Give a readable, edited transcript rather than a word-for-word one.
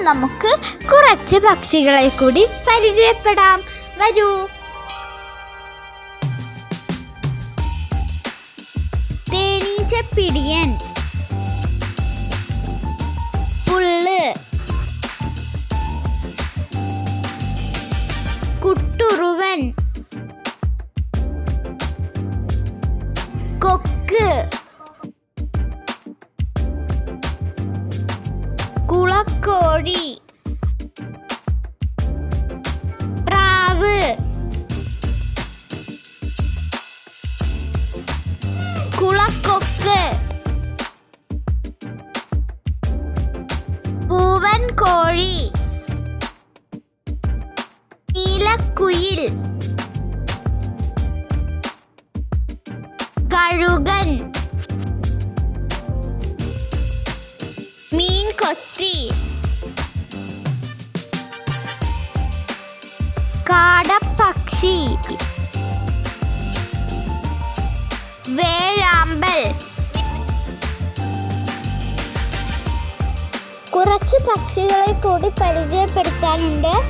നമുക്ക് കുറച്ച് പക്ഷികളെ കൂടി പരിചയപ്പെടാം. വരൂ. തേനീച്ചപ്പിടിയൻ, പുള്ള്, കുട്ടുറുവൻ, കൊക്ക്, കുളക്കോഴി, പ്രാവ്, കുളക്കൊക്ക്, പൂവൻ കോഴി, നീലക്കുയിൽ, കഴുകൻ, മീൻകൊത്തി, കാടപ്പക്ഷി, വേഴാമ്പൽ. കുറച്ച് പക്ഷികളെ കൂടി പരിചയപ്പെടുത്താനുണ്ട്.